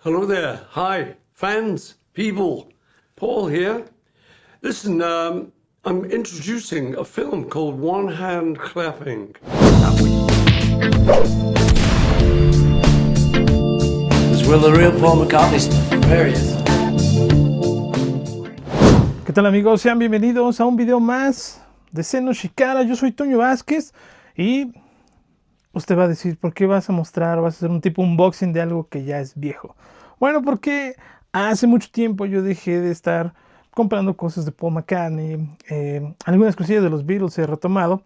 Hello there. Hi, fans, people. Paul here. Listen, I'm introducing a film called One Hand Clapping. Is Will the real Paul McCartney? There he is. ¿Qué tal, amigos? Sean bienvenidos a un video más de Seno Shikara. Yo soy Toño Vázquez y usted va a decir, ¿por qué vas a mostrar, vas a hacer un tipo unboxing de algo que ya es viejo? Bueno, porque hace mucho tiempo yo dejé de estar comprando cosas de Paul McCartney, algunas cosillas de los Beatles he retomado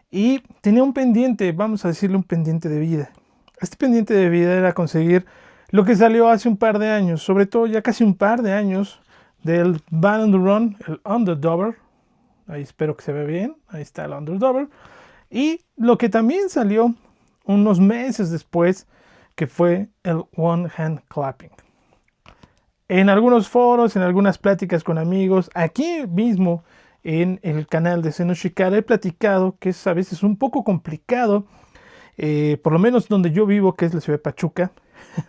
y tenía un pendiente, vamos a decirle un pendiente de vida. Este pendiente de vida era conseguir lo que salió hace un par de años, sobre todo ya casi un par de años, del Band on the Run, el Underdubber. Ahí espero que se vea bien, ahí está el Underdubber. Y lo que también salió unos meses después, que fue el One Hand Clapping. En algunos foros, en algunas pláticas con amigos, aquí mismo en el canal de Seno Shikara he platicado que es a veces un poco complicado, por lo menos donde yo vivo, que es la ciudad de Pachuca,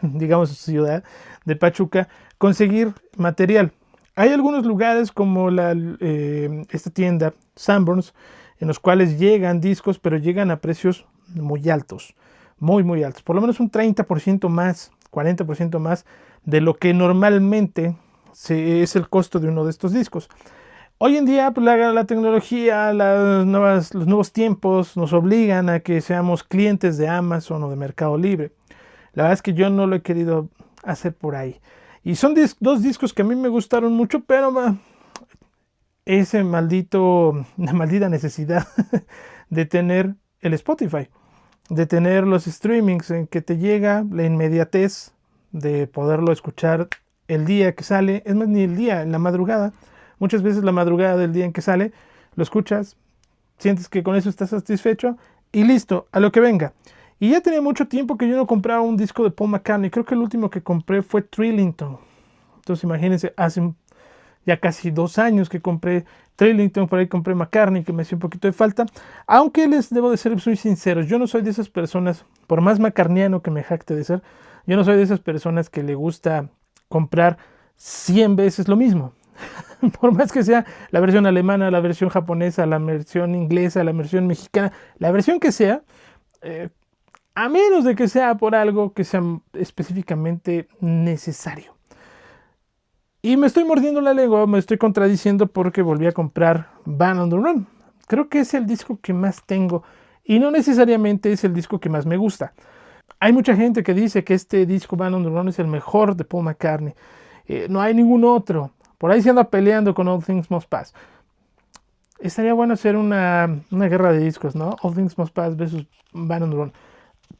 digamos ciudad de Pachuca, conseguir material. Hay algunos lugares como esta tienda Sanborns, en los cuales llegan discos, pero llegan a precios muy altos, muy altos, por lo menos un 30% más, 40% más de lo que normalmente es el costo de uno de estos discos. Hoy en día pues, la tecnología, los nuevos tiempos nos obligan a que seamos clientes de Amazon o de Mercado Libre. La verdad es que yo no lo he querido hacer por ahí. Y son dos discos que a mí me gustaron mucho, pero esa maldita necesidad de tener el Spotify, de tener los streamings en que te llega la inmediatez de poderlo escuchar el día que sale, es más, ni el día, en la madrugada. Muchas veces la madrugada del día en que sale, lo escuchas, sientes que con eso estás satisfecho y listo, a lo que venga. Y ya tenía mucho tiempo que yo no compraba un disco de Paul McCartney. Creo que el último que compré fue Trillington. Entonces imagínense, hace ya casi 2 años que compré Trillington, por ahí compré McCartney, que me hacía un poquito de falta. Aunque les debo de ser muy sinceros, yo no soy de esas personas, por más macarniano que me jacte de ser, yo no soy de esas personas que le gusta comprar 100 veces lo mismo. Por más que sea la versión alemana, la versión japonesa, la versión inglesa, la versión mexicana, la versión que sea, a menos de que sea por algo que sea específicamente necesario. Y me estoy mordiendo la lengua, me estoy contradiciendo porque volví a comprar Band on the Run. Creo que es el disco que más tengo y no necesariamente es el disco que más me gusta. Hay mucha gente que dice que este disco Band on the Run es el mejor de Paul McCartney. No hay ningún otro. Por ahí se anda peleando con All Things Must Pass. Estaría bueno hacer una guerra de discos, ¿no? All Things Must Pass versus Band on the Run.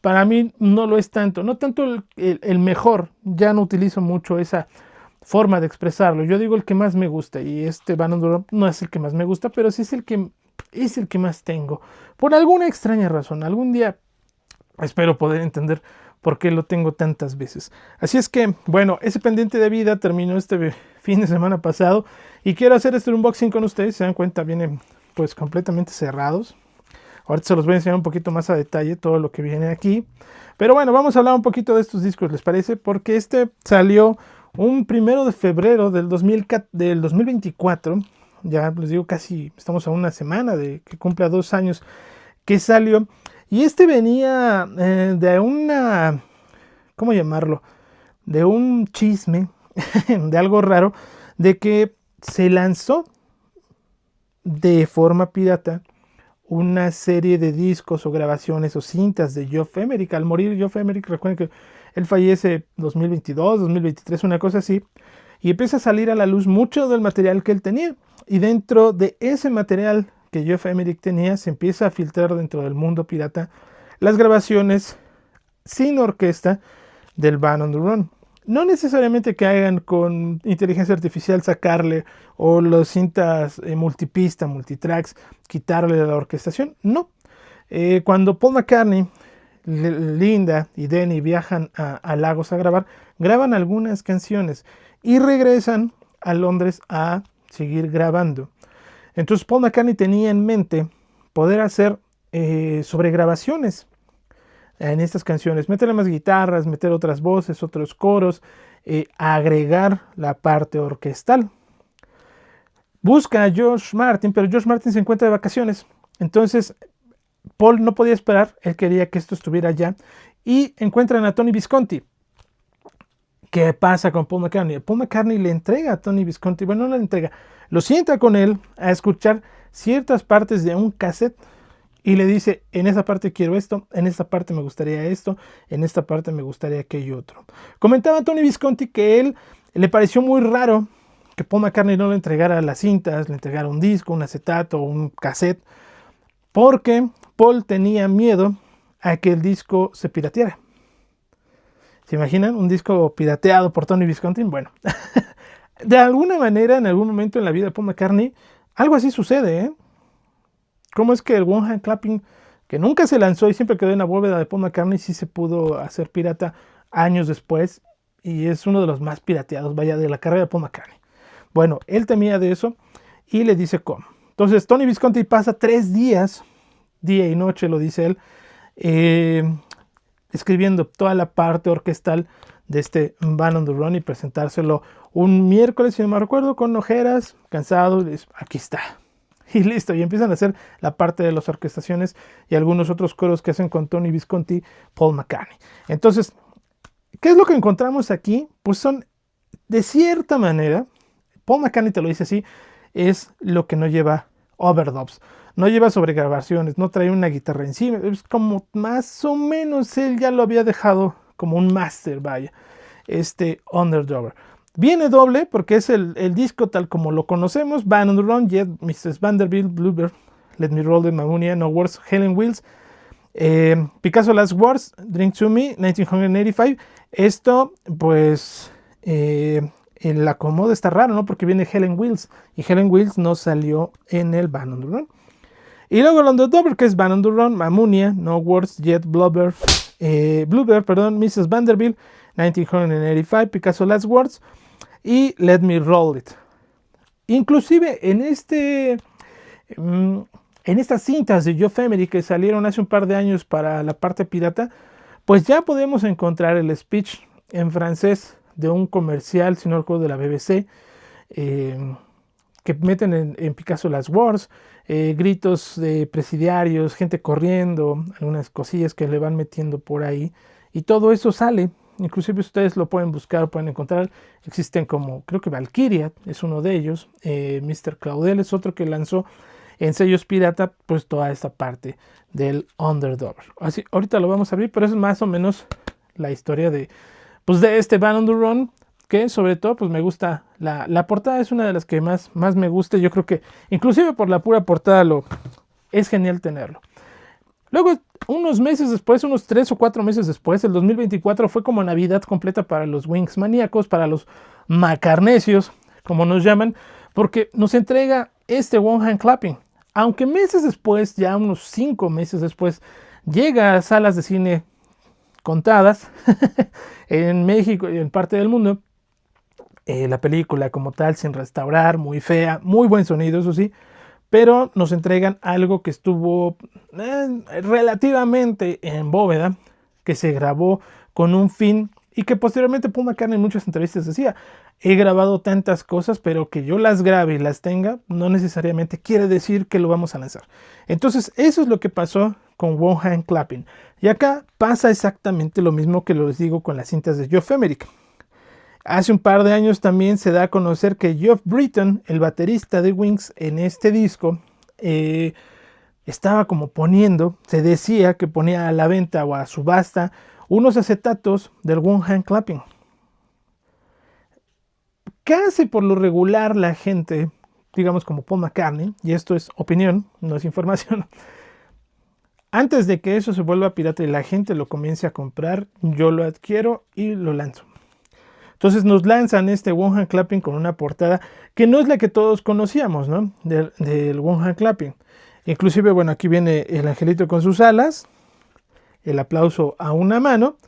Para mí no lo es tanto. No tanto el mejor. Ya no utilizo mucho esa forma de expresarlo. Yo digo el que más me gusta. Y este Band on the Run no es el que más me gusta, pero sí es el que más tengo. Por alguna extraña razón. Algún día espero poder entender por qué lo tengo tantas veces. Así es que, bueno, ese pendiente de vida terminó este fin de semana pasado y quiero hacer este unboxing con ustedes. Se dan cuenta, vienen pues completamente cerrados. Ahorita se los voy a enseñar un poquito más a detalle todo lo que viene aquí. Pero bueno, vamos a hablar un poquito de estos discos, ¿les parece? Porque este salió un 1 de febrero del 2024. Ya les digo, casi estamos a una semana de que cumpla 2 años que salió. Y este venía de una, ¿cómo llamarlo? De un chisme, de algo raro, de que se lanzó de forma pirata una serie de discos o grabaciones o cintas de Geoff Emerick. Al morir Geoff Emerick, recuerden que él fallece 2022, 2023, una cosa así, y empieza a salir a la luz mucho del material que él tenía. Y dentro de ese material que Geoff Emerick tenía, se empieza a filtrar dentro del mundo pirata las grabaciones sin orquesta del Band on the Run. No necesariamente que hagan con inteligencia artificial sacarle o las cintas multipista, multitracks, quitarle la orquestación. No. Cuando Paul McCartney, Linda y Denny viajan a Lagos a grabar, graban algunas canciones y regresan a Londres a seguir grabando. Entonces Paul McCartney tenía en mente poder hacer sobregrabaciones en estas canciones, meterle más guitarras, meter otras voces, otros coros agregar la parte orquestal. Busca a George Martin, pero George Martin se encuentra de vacaciones. Entonces Paul no podía esperar, él quería que esto estuviera ya. Y encuentran a Tony Visconti. ¿Qué pasa con Paul McCartney? Paul McCartney le entrega a Tony Visconti, bueno, no le entrega, lo sienta con él a escuchar ciertas partes de un cassette y le dice, en esa parte quiero esto, en esta parte me gustaría esto, en esta parte me gustaría aquello otro. Comentaba Tony Visconti que él le pareció muy raro que Paul McCartney no le entregara las cintas, le entregara un disco, un acetato, un cassette, porque Paul tenía miedo a que el disco se pirateara. ¿Se imaginan? Un disco pirateado por Tony Visconti. Bueno, de alguna manera, en algún momento en la vida de Paul McCartney, algo así sucede, ¿eh? ¿Cómo es que el One Hand Clapping, que nunca se lanzó y siempre quedó en la bóveda de Paul McCartney, sí se pudo hacer pirata años después? Y es uno de los más pirateados, vaya, de la carrera de Paul McCartney. Bueno, él temía de eso y le dice cómo. Entonces, Tony Visconti pasa 3 días, día y noche, lo dice él, escribiendo toda la parte orquestal de este Band on the Run y presentárselo un miércoles, si no me recuerdo, con ojeras, cansado, y dice, aquí está. Y listo, y empiezan a hacer la parte de las orquestaciones y algunos otros coros que hacen con Tony Visconti, Paul McCartney. Entonces, ¿qué es lo que encontramos aquí? Pues son, de cierta manera, Paul McCartney te lo dice así, es lo que no lleva overdubs. No lleva sobregrabaciones, no trae una guitarra encima. Es como más o menos él ya lo había dejado como un máster, vaya, este Underdogger. Viene doble porque es el disco tal como lo conocemos. Band on the Run, Jet, Mrs. Vanderbilt, Bluebird, Let Me Roll the Mamunia, No Words, Helen Wheels, Picasso Last Words, Drink to Me, 1985. Esto, pues, el acomodo está raro, ¿no? Porque viene Helen Wheels y Helen Wheels no salió en el Band on the Run. Y luego el Underdogger, que es Band on the Run, Mamunia, No Words, Jet, Bluebird, Mrs. Vanderbilt, 1985, Picasso Last Words y Let Me Roll It. Inclusive en estas cintas de Geoff Emerick que salieron hace un par de años para la parte pirata, pues ya podemos encontrar el speech en francés de un comercial, si no recuerdo, de la BBC, que meten en Picasso Last Words, gritos de presidiarios, gente corriendo, algunas cosillas que le van metiendo por ahí, y todo eso sale. Inclusive ustedes lo pueden buscar, pueden encontrar. Existen como, creo que Valkyria es uno de ellos, Mr. Claudel es otro que lanzó en sellos pirata, pues toda esta parte del Underdogger. Así, ahorita lo vamos a abrir, pero es más o menos la historia de este Band on the Run, que sobre todo pues me gusta, la portada es una de las que más me gusta. Yo creo que inclusive por la pura portada es genial tenerlo. Luego, unos meses después, unos 3 o 4 meses después, el 2024 fue como Navidad completa para los Wings maníacos, para los macarnecios, como nos llaman, porque nos entrega este One Hand Clapping. Aunque meses después, ya unos 5 meses después, llega a salas de cine contadas en México y en parte del mundo, la película como tal, sin restaurar, muy fea, muy buen sonido, eso sí, pero nos entregan algo que estuvo relativamente en bóveda, que se grabó con un fin y que posteriormente Paul McCartney en muchas entrevistas decía, he grabado tantas cosas, pero que yo las grabe y las tenga, no necesariamente quiere decir que lo vamos a lanzar. Entonces eso es lo que pasó con One Hand Clapping. Y acá pasa exactamente lo mismo que les digo con las cintas de Geoff Emerick. Hace un par de años también se da a conocer que Geoff Britton, el baterista de Wings en este disco, estaba como se decía que ponía a la venta o a subasta unos acetatos del One Hand Clapping. ¿Qué hace por lo regular la gente, digamos como Paul McCartney? Y esto es opinión, no es información. Antes de que eso se vuelva pirata y la gente lo comience a comprar, yo lo adquiero y lo lanzo. Entonces nos lanzan este One Hand Clapping con una portada que no es la que todos conocíamos, ¿no? Del One Hand Clapping. Inclusive, bueno, aquí viene el angelito con sus alas, el aplauso a una mano.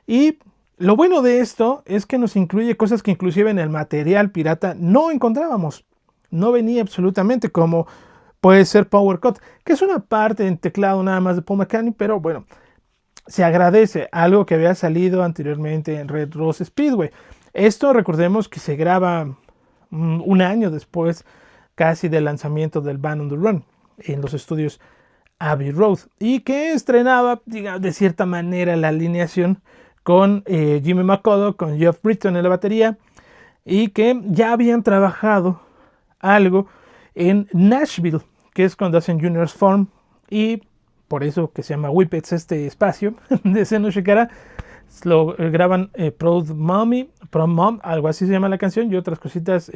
Y lo bueno de esto es que nos incluye cosas que inclusive en el material pirata no encontrábamos. No venía absolutamente, como puede ser Power Cut, que es una parte en teclado nada más de Paul McCartney, pero bueno, se agradece algo que había salido anteriormente en Red Rose Speedway. Esto recordemos que se graba un año después casi del lanzamiento del Band on the Run en los estudios Abbey Road y que estrenaba, digamos, de cierta manera la alineación con Jimmy McCulloch, con Geoff Britton en la batería y que ya habían trabajado algo en Nashville, que es cuando hacen Junior's Form y por eso que se llama Whippets este espacio de Sen no Shikara. Lo graban Proud Mom, algo así se llama la canción, y otras cositas,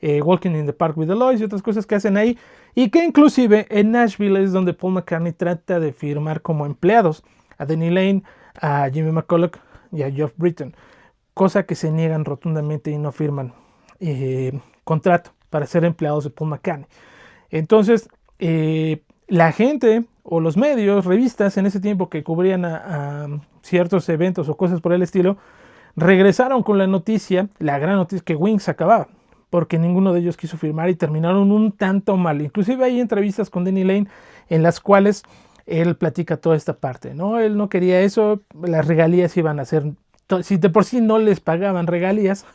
Walking in the Park with Eloise y otras cosas que hacen ahí, y que inclusive en Nashville es donde Paul McCartney trata de firmar como empleados a Denny Lane, a Jimmy McCulloch y a Geoff Britton, cosa que se niegan rotundamente y no firman contrato para ser empleados de Paul McCartney. Entonces, la gente o los medios, revistas en ese tiempo que cubrían a ciertos eventos o cosas por el estilo, regresaron con la noticia, la gran noticia, que Wings acababa, porque ninguno de ellos quiso firmar y terminaron un tanto mal. Inclusive hay entrevistas con Denny Lane en las cuales él platica toda esta parte, ¿no? Él no quería eso, las regalías iban a ser, si de por sí no les pagaban regalías,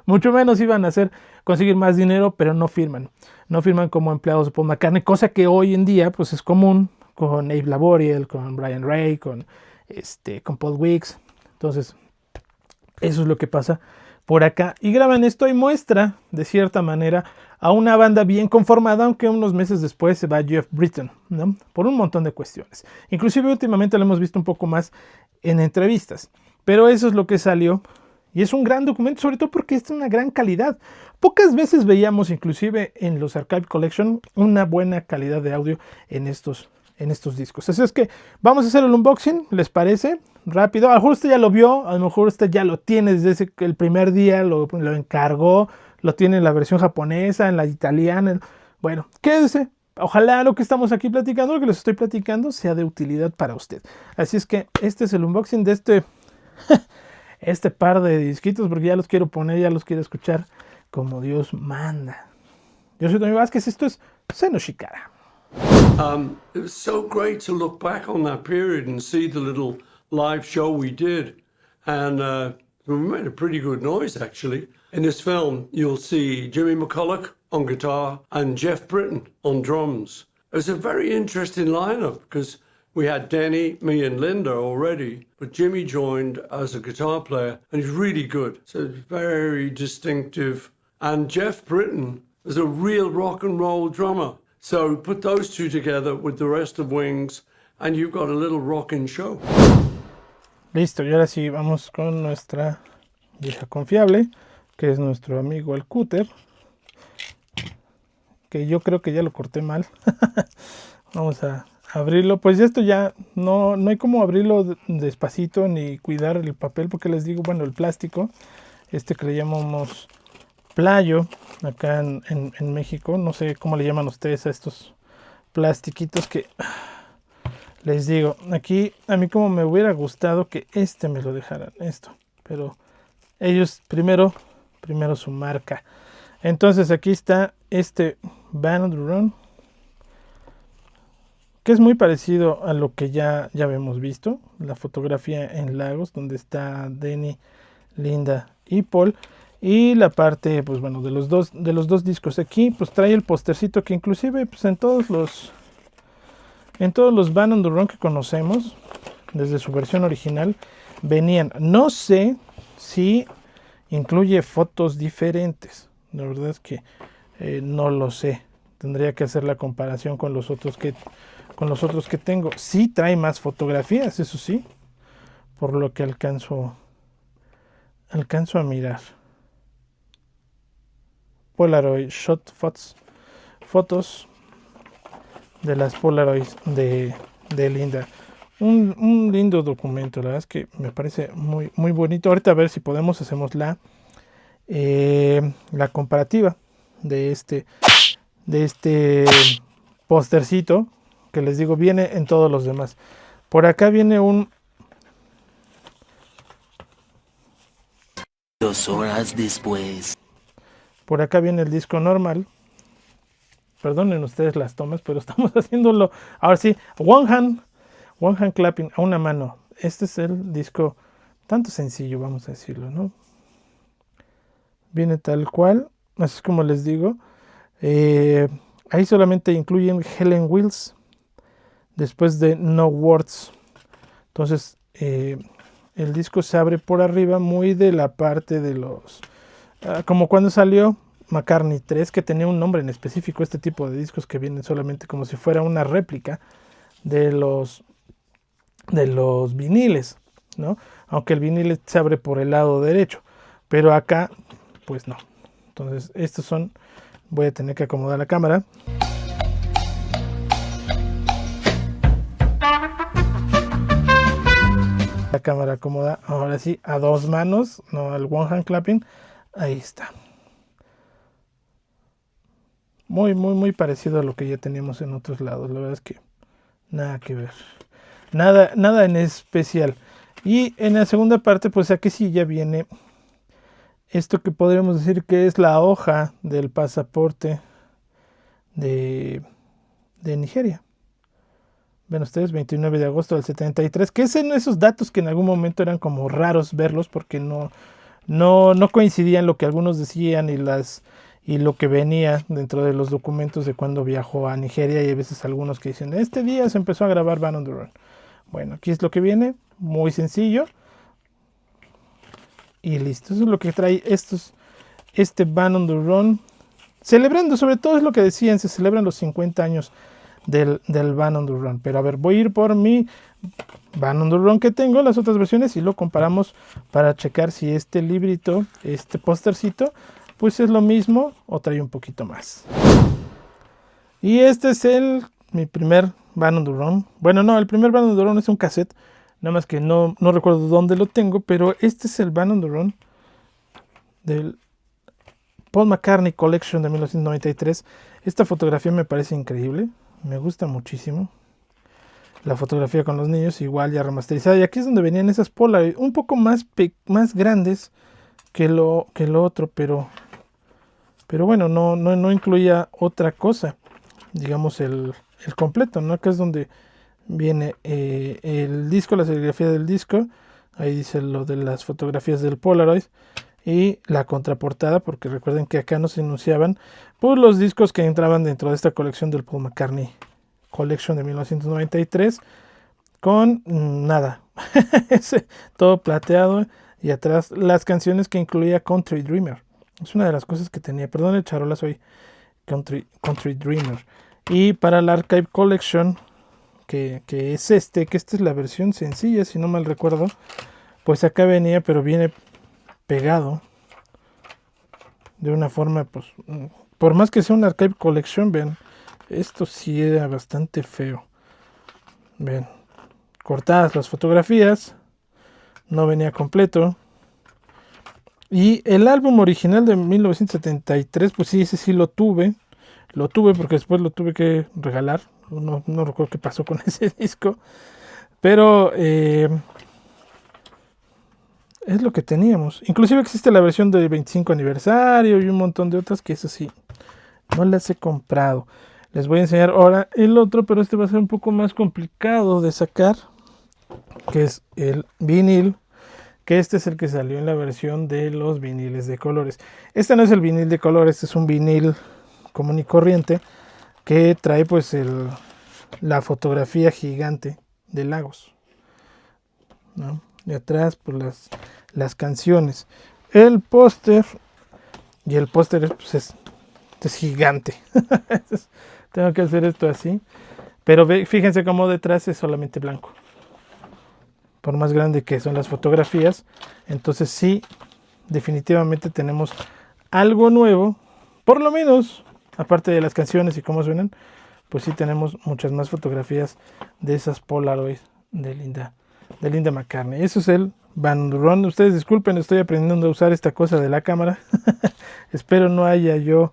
mucho menos iban a hacer conseguir más dinero, pero no firman como empleados de Paul McCartney, cosa que hoy en día pues es común con Abe Laboriel, con Brian Ray, con Paul Weeks. Entonces eso es lo que pasa por acá y graban esto y muestra de cierta manera a una banda bien conformada, aunque unos meses después se va Geoff Britton, ¿no? Por un montón de cuestiones. Inclusive últimamente lo hemos visto un poco más en entrevistas, pero eso es lo que salió. Y es un gran documento, sobre todo porque es de una gran calidad. Pocas veces veíamos, inclusive en los Archive Collection, una buena calidad de audio en estos discos. Así es que vamos a hacer el unboxing, ¿les parece? Rápido. A lo mejor usted ya lo vio, a lo mejor usted ya lo tiene desde el primer día, lo encargó, lo tiene en la versión japonesa, en la italiana. Bueno, quédese. Ojalá lo que estamos aquí platicando, lo que les estoy platicando, sea de utilidad para usted. Así es que este es el unboxing de este par de disquitos, porque ya los quiero poner, ya los quiero escuchar como Dios manda. Yo soy Toño Vázquez, esto es Sen no Shikara. It was so great to look back on that period and see the little live show we did. And we made a pretty good noise, actually. In this film, you'll see Jimmy McCulloch on guitar and Geoff Britton on drums. It was a very interesting lineup because we had Denny, me and Linda already, but Jimmy joined as a guitar player and he's really good. So it's very distinctive. And Geoff Britton is a real rock and roll drummer. So put those two together with the rest of Wings and you've got a little rocking show. Listo, y ahora sí vamos con nuestra vieja confiable, que es nuestro amigo el cúter, que yo creo que ya lo corté mal. Vamos a abrirlo, pues esto ya no hay como abrirlo despacito ni cuidar el papel, porque les digo, bueno, el plástico, que le llamamos playo acá en México, no sé cómo le llaman ustedes a estos plastiquitos que les digo, aquí a mí como me hubiera gustado que me lo dejaran esto, pero ellos primero su marca. Entonces aquí está Band on the Run, que es muy parecido a lo que ya habíamos visto, la fotografía en Lagos, donde está Denny, Linda y Paul, y la parte, pues bueno, de los dos discos. Aquí pues trae el postercito que inclusive pues en todos los Band on the Run que conocemos, desde su versión original, venían. No sé si incluye fotos diferentes, la verdad es que no lo sé, tendría que hacer la comparación con los otros que tengo. Sí trae más fotografías, eso sí, por lo que alcanzo a mirar. Polaroid Shot fotos de las Polaroid de Linda. Un lindo documento, la verdad es que me parece muy, muy bonito. Ahorita a ver si podemos, hacemos la comparativa de este postercito, que les digo, viene en todos los demás. Por acá viene 2 horas después. Por acá viene el disco normal. Perdonen ustedes las tomas, pero estamos haciéndolo. Ahora sí, one hand clapping, a una mano. Este es el disco tanto sencillo, vamos a decirlo, ¿no? Viene tal cual, así es como les digo. Ahí solamente incluyen Helen Wheels después de No Words. Entonces el disco se abre por arriba, muy de la parte de los como cuando salió McCartney 3, que tenía un nombre en específico, este tipo de discos que vienen solamente como si fuera una réplica de los viniles, ¿no? Aunque el vinil se abre por el lado derecho, pero acá pues no. Entonces estos son, voy a tener que acomodar la cámara. La cámara acomoda ahora sí a dos manos, no al one hand clapping. Ahí está. Muy parecido a lo que ya teníamos en otros lados. La verdad es que nada que ver. Nada en especial. Y en la segunda parte, pues aquí sí ya viene esto que podríamos decir que es la hoja del pasaporte de Nigeria. Ven ustedes, 29 de agosto del 73, que es en esos datos que en algún momento eran como raros verlos porque no coincidían lo que algunos decían y lo que venía dentro de los documentos de cuando viajó a Nigeria, y hay veces algunos que dicen, este día se empezó a grabar Band on the Run. Bueno, aquí es lo que viene, muy sencillo. Y listo, eso es lo que trae este Band on the Run. Celebrando, sobre todo es lo que decían, se celebran los 50 años del Band on the Run. Pero a ver, voy a ir por mi Band on the Run que tengo, las otras versiones, y lo comparamos para checar si este librito, este póstercito, pues es lo mismo o trae un poquito más. Y este es mi primer Band on the Run. Bueno, no, el primer Band on the Run es un cassette, nada más que no recuerdo dónde lo tengo, pero este es el Band on the Run del Paul McCartney Collection de 1993. Esta fotografía me parece increíble, me gusta muchísimo. La fotografía con los niños igual ya remasterizada, y aquí es donde venían esas Polaroid un poco más grandes que lo otro, pero bueno, no incluía otra cosa, digamos el completo, ¿no? Acá es donde viene el disco, la serigrafía del disco, ahí dice lo de las fotografías del Polaroid, y la contraportada, porque recuerden que acá no se enunciaban pues los discos que entraban dentro de esta colección del Paul McCartney Collection de 1993, con nada, todo plateado, y atrás las canciones que incluía Country Dreamer. Es una de las cosas que tenía, perdón el charolazo hoy, Country Dreamer. Y para la Archive Collection, que es que esta es la versión sencilla, si no mal recuerdo, pues acá venía, pero viene pegado de una forma, pues, por más que sea una Archive Collection, vean, esto sí era bastante feo. Ven, cortadas las fotografías, no venía completo. Y el álbum original de 1973, pues sí, ese sí lo tuve porque después lo tuve que regalar. No recuerdo qué pasó con ese disco, pero es lo que teníamos. Inclusive existe la versión del 25 aniversario y un montón de otras que eso sí, no las he comprado. Les voy a enseñar ahora el otro, pero este va a ser un poco más complicado de sacar, que es el vinil, que este es el que salió en la versión de los viniles de colores. Este no es el vinil de colores, este es un vinil común y corriente que trae pues la fotografía gigante de Lagos, ¿no? Y atrás pues las canciones, el póster, y el póster pues es gigante. Tengo que hacer esto así, pero fíjense cómo detrás es solamente blanco, por más grande que son las fotografías. Entonces sí, definitivamente tenemos algo nuevo, por lo menos, aparte de las canciones y cómo suenan, pues sí tenemos muchas más fotografías de esas Polaroid de Linda McCartney. Eso es el Band on the Run. Ustedes disculpen, estoy aprendiendo a usar esta cosa de la cámara. Espero no haya yo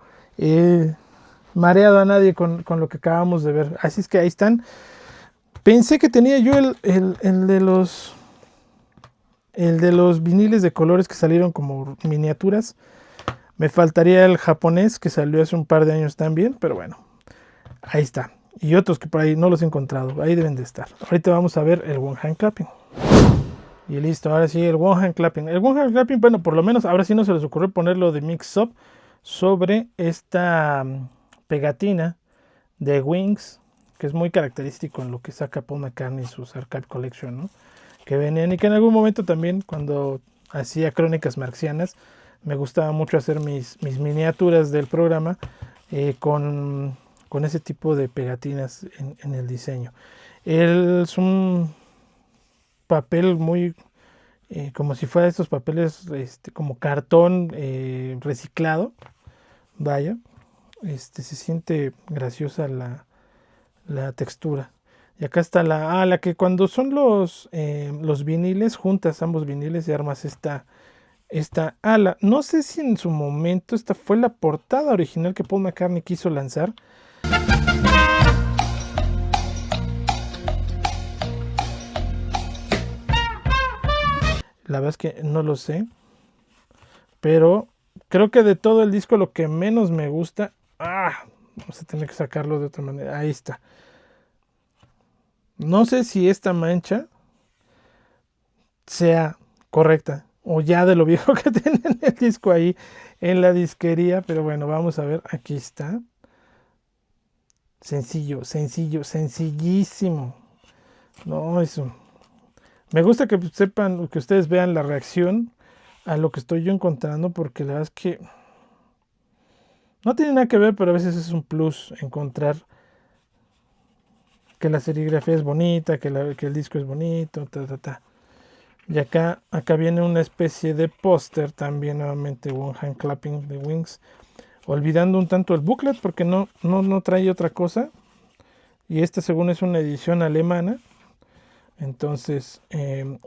mareado a nadie con lo que acabamos de ver. Así es que ahí están. Pensé que tenía yo el de los viniles de colores que salieron como miniaturas. Me faltaría el japonés que salió hace un par de años también, pero bueno, ahí está. Y otros que por ahí no los he encontrado, ahí deben de estar. Ahorita vamos a ver el One Hand Clapping. Y listo, ahora sí, el one hand clapping. El one hand clapping, bueno, por lo menos ahora sí no se les ocurrió ponerlo de mix-up sobre esta pegatina de Wings, que es muy característico en lo que saca Paul McCartney en sus Archive Collection, ¿no? Que venían y que en algún momento también, cuando hacía Crónicas Marxianas, me gustaba mucho hacer mis miniaturas del programa con ese tipo de pegatinas en el diseño. Es un papel muy como si fuera estos papeles como cartón reciclado, vaya, se siente graciosa la textura. Y acá está la que cuando son los viniles, juntas ambos viniles y armas esta ala. No sé si en su momento esta fue la portada original que Paul McCartney quiso lanzar. La verdad es que no lo sé. Pero creo que de todo el disco lo que menos me gusta... vamos a tener que sacarlo de otra manera. Ahí está. No sé si esta mancha sea correcta o ya de lo viejo que tienen el disco ahí en la disquería, pero bueno, vamos a ver, aquí está. Sencillo, sencillísimo. No, eso. Me gusta que sepan, que ustedes vean la reacción a lo que estoy yo encontrando, porque la verdad es que no tiene nada que ver, pero a veces es un plus encontrar que la serigrafía es bonita, que el disco es bonito, Y acá viene una especie de póster también, nuevamente One Hand Clapping de Wings, olvidando un tanto el booklet porque no trae otra cosa. Y esta según es una edición alemana. Entonces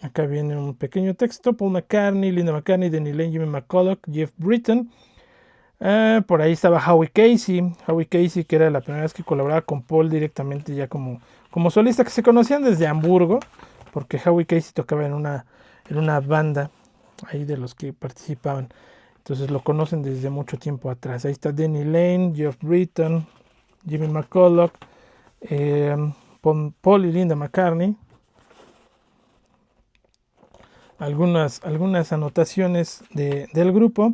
acá viene un pequeño texto: Paul McCartney, Linda McCartney, Denny Lane, Jimmy McCulloch, Jeff Britton. Por ahí estaba Howie Casey, que era la primera vez que colaboraba con Paul directamente ya como solista, que se conocían desde Hamburgo, porque Howie Casey tocaba en una banda ahí de los que participaban. Entonces lo conocen desde mucho tiempo atrás. Ahí está Denny Lane, Jeff Britton, Jimmy McCulloch, Paul y Linda McCartney. Algunas anotaciones del grupo.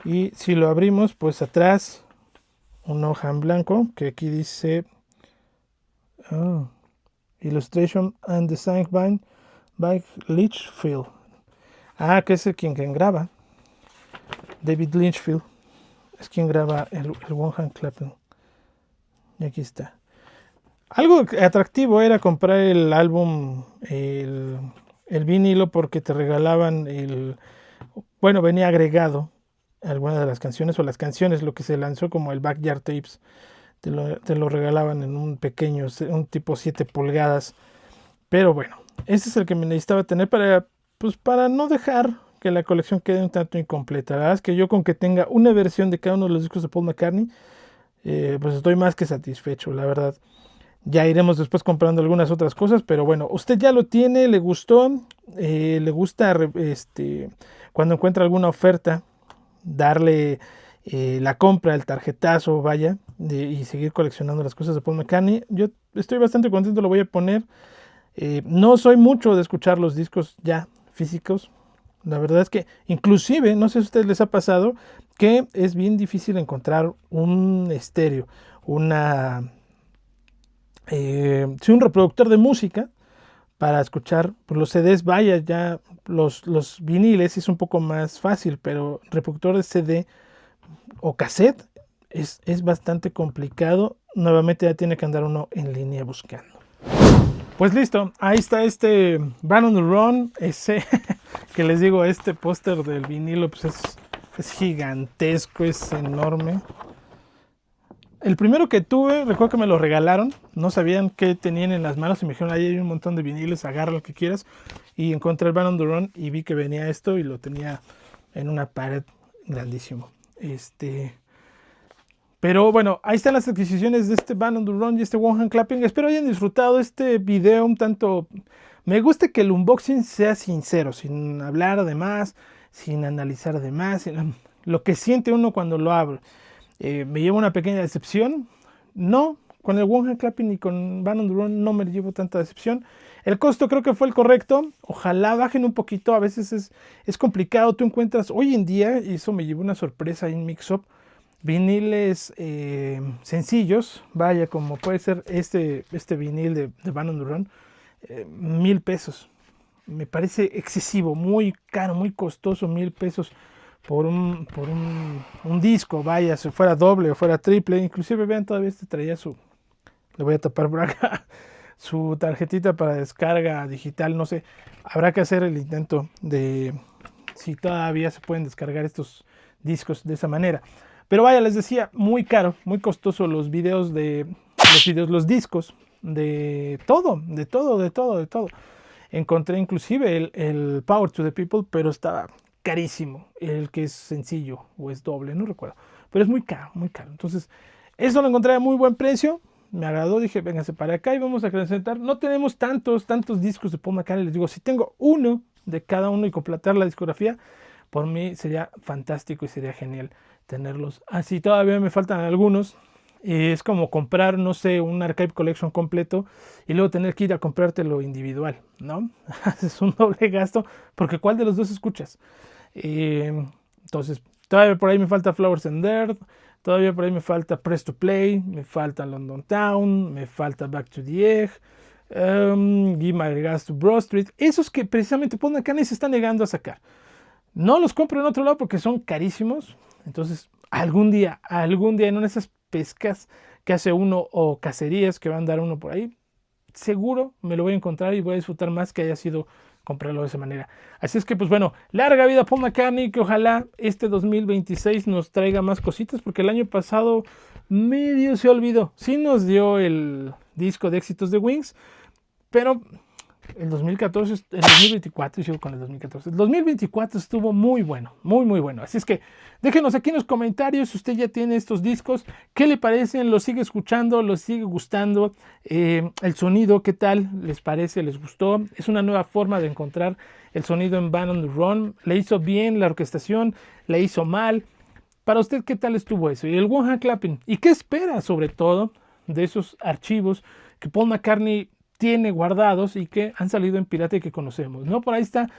Y si lo abrimos, pues atrás una hoja en blanco que aquí dice Illustration and Design by Litchfield. Que es quien graba. David Litchfield es quien graba el One Hand Clapping. Y aquí está. Algo atractivo era comprar el álbum, el vinilo, porque te regalaban venía agregado algunas de las canciones o las canciones, lo que se lanzó como el Backyard Tapes, te lo regalaban en un pequeño, un tipo 7 pulgadas. Pero bueno, ese es el que me necesitaba tener para no dejar que la colección quede un tanto incompleta. La verdad es que yo con que tenga una versión de cada uno de los discos de Paul McCartney, pues estoy más que satisfecho, la verdad. Ya iremos después comprando algunas otras cosas, pero bueno, usted ya lo tiene, le gustó, le gusta cuando encuentra alguna oferta, darle la compra, el tarjetazo, vaya, y seguir coleccionando las cosas de Paul McCartney. Yo estoy bastante contento, lo voy a poner. No soy mucho de escuchar los discos ya físicos. La verdad es que inclusive, no sé si a ustedes les ha pasado, que es bien difícil encontrar un estéreo, un reproductor de música para escuchar los CDs. Vaya, ya los viniles es un poco más fácil, pero reproductor de CD o cassette es bastante complicado. Nuevamente ya tiene que andar uno en línea buscando. Pues listo, ahí está este Band on the Run, ese que les digo, este póster del vinilo pues es gigantesco, es enorme. El primero que tuve, recuerdo que me lo regalaron, no sabían qué tenían en las manos y me dijeron, ahí hay un montón de viniles, agarra lo que quieras. Y encontré el Band on the Run y vi que venía esto y lo tenía en una pared grandísimo. Pero bueno, ahí están las adquisiciones de este Band on the Run y este One Hand Clapping. Espero hayan disfrutado este video un tanto... Me gusta que el unboxing sea sincero, sin hablar de más, sin analizar de más, lo que siente uno cuando lo abre. Me llevo una pequeña decepción. No, con el One Hand Clapping y con Band on the Run no me llevo tanta decepción. El costo creo que fue el correcto. Ojalá bajen un poquito. A veces es complicado. Tú encuentras hoy en día, y eso me llevó una sorpresa en Mixup, viniles sencillos. Vaya, como puede ser este vinil de Band on the Run. 1,000 pesos. Me parece excesivo, muy caro, muy costoso. 1,000 pesos por un disco. Vaya, si fuera doble o fuera triple. Inclusive vean, todavía traía su... Le voy a tapar por acá. Su tarjetita para descarga digital. No sé, habrá que hacer el intento de si todavía se pueden descargar estos discos de esa manera. Pero vaya, les decía, muy caro, muy costoso los discos, de todo. Encontré inclusive el Power to the People, pero estaba carísimo. El que es sencillo o es doble, no recuerdo. Pero es muy caro, muy caro. Entonces, eso lo encontré a muy buen precio. Me agradó, dije, vénganse para acá y vamos a presentar. No tenemos tantos discos de Paul McCartney. Les digo, si tengo uno de cada uno y completar la discografía, por mí sería fantástico y sería genial tenerlos. Así todavía me faltan algunos. Es como comprar, no sé, un Archive Collection completo y luego tener que ir a comprártelo individual, ¿no? Es un doble gasto, porque ¿cuál de los dos escuchas? Entonces, todavía por ahí me falta Flowers and Dirt, todavía por ahí me falta Press to Play, me falta London Town, me falta Back to the Egg, Give My Gas to Broad Street. Esos que precisamente Paul McCartney se está negando a sacar. No los compro en otro lado porque son carísimos. Entonces, algún día en una de esas pescas que hace uno o cacerías que va a andar uno por ahí, seguro me lo voy a encontrar y voy a disfrutar más que haya sido comprarlo de esa manera. Así es que, pues bueno, larga vida Paul McCartney, que ojalá este 2026 nos traiga más cositas, porque el año pasado medio se olvidó. Sí nos dio el disco de éxitos de Wings, pero el 2024, sigo con el 2014, el 2024 estuvo muy bueno, muy bueno. Así es que déjenos aquí en los comentarios si usted ya tiene estos discos, qué le parecen, los sigue escuchando, los sigue gustando, el sonido, qué tal les parece, les gustó. Es una nueva forma de encontrar el sonido en Band on the Run. Le hizo bien la orquestación, le hizo mal. Para usted, ¿qué tal estuvo eso? Y el One Hand Clapping, ¿y qué espera sobre todo de esos archivos que Paul McCartney tiene guardados y que han salido en pirata y que conocemos, ¿no? Por ahí está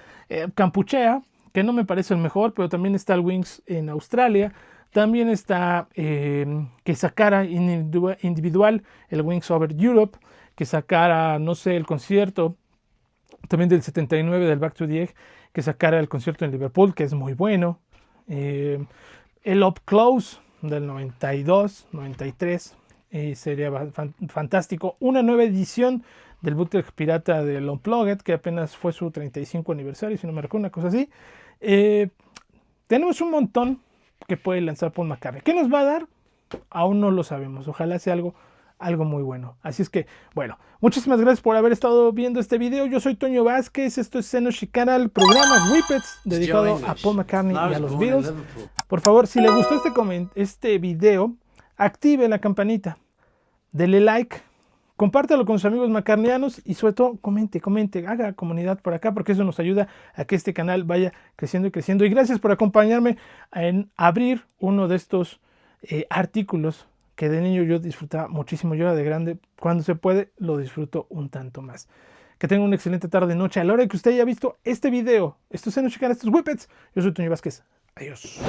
Campuchea, que no me parece el mejor, pero también está el Wings en Australia. También está que sacara individual el Wings Over Europe, que sacara, no sé, el concierto también del 79 del Back to the Egg, que sacara el concierto en Liverpool, que es muy bueno. El Up Close del 92, 93, sería fantástico. Una nueva edición del bootleg pirata del Unplugged, que apenas fue su 35 aniversario, si no me recuerdo, una cosa así. Tenemos un montón que puede lanzar Paul McCartney. ¿Qué nos va a dar? Aún no lo sabemos. Ojalá sea algo muy bueno. Así es que, bueno, muchísimas gracias por haber estado viendo este video. Yo soy Toño Vázquez, esto es Seno Chicana, el programa Whippets dedicado a Paul McCartney y a los Beatles. Por favor, si le gustó este video, active la campanita, dele like, compártelo con sus amigos macarnianos y sobre todo comente, haga comunidad por acá, porque eso nos ayuda a que este canal vaya creciendo y creciendo. Y gracias por acompañarme en abrir uno de estos artículos que de niño yo disfrutaba muchísimo. Yo de grande, cuando se puede, lo disfruto un tanto más. Que tenga una excelente tarde, noche, a la hora que usted haya visto este video. Esto es Seno Chicana, estos Whippets. Yo soy Toño Vázquez. Adiós.